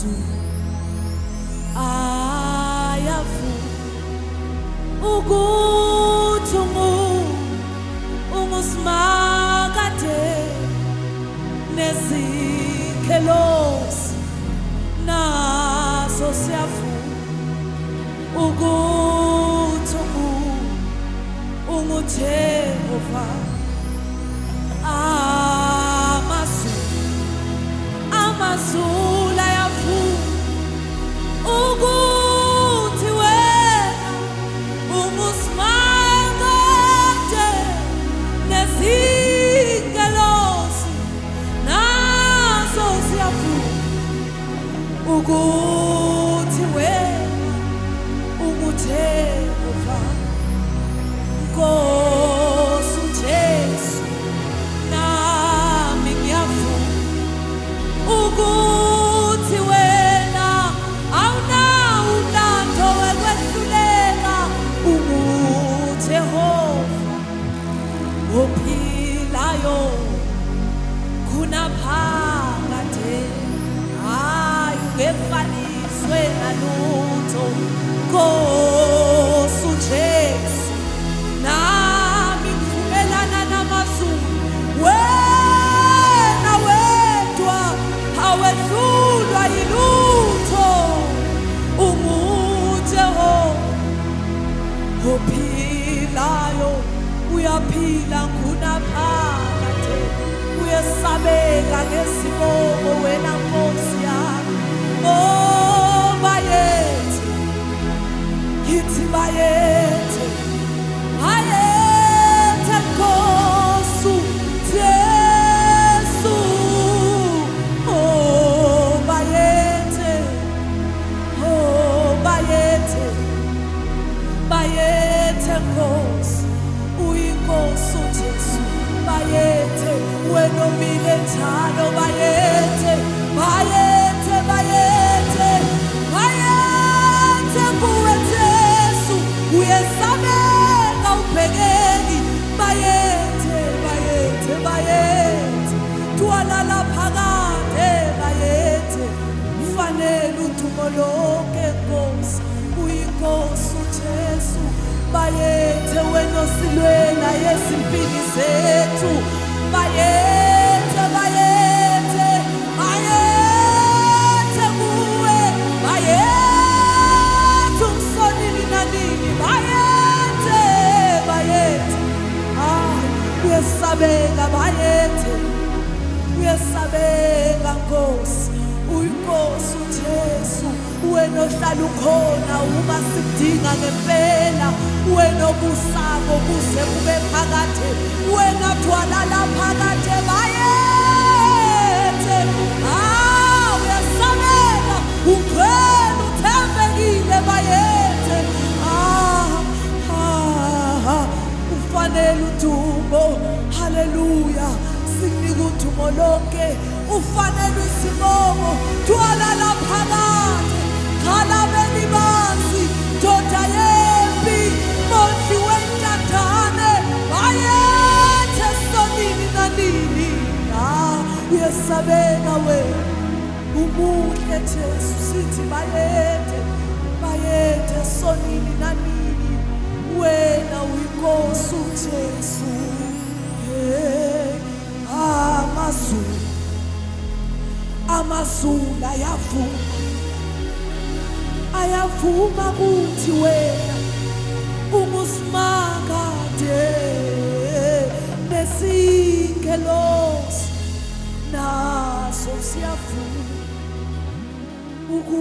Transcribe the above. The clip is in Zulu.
amazulu ayavuma ukuthi ungusimakade nezikhelosi naso siyavuma ukuthi unguJehova. Amazulu ayavuma ukuthi wena ungusimakade nezingelosi nazo ziyavuma ukuthi wena unguJehova. Nkosi uJesu nami ngiyavuma ukuthi wena awunawo umlando wekwehluleka, unguJehova ophilayo kunaphakade, hayi ungefaniswe nalutho. Nkosi uJesu nami ngivumelana namazulu, wena wedwa awedlulwa yilutho, unguJehova ophilayo, uyaphila ngunaphakade, uyesabeka ngesibongo wena Nkosi yami. Oh bayethe, yithi bayethe, bayethe Nkosi Jesu. Oh bayethe, oh bayethe, bayethe Nkosi, uyinkosi uJesu. Bayethe wena omile njalo, bayethe, bayethe, bayethe, bayethe kuwe Jesu, uyesabeka ubhekeki. Bayethe, bayethe, bayethe, twalala phakade, bayethe, ufanele udumo lonke Nkosi, uyinkosi uJesu. Bayethe wena osilwela ezimpini zethu, bayethe, bayethe, bayethe kuwe, bayethe umsonini nanini, bayethe, bayethe, uyesabeka, bayethe, uyesabeka Nkosi, uyinkosi uJesu. Wena ohlala ukhona uma sidinga ngempela, wena obusako kuze kube phakade, wena twalala phakade, bayethe, uyasabeka, ukhwela uthembekile, bayethe, ufanele udumo, haleluya, sinika udumo lonke, ufanele isibongo, twalala phakade, khalabeni banzi, ndoda yempi, mondli wentatane, bayethe sonini nanini. Uyesabeka wena, umuhle Jesu, sithi bayethe, bayethe sonini nanini, wena uyinkosi uJesu. Amazulu, amazulu ayavuma, ayavuma ukuthi wena ungusimakade nezingelosi naso siyavuma ukuthi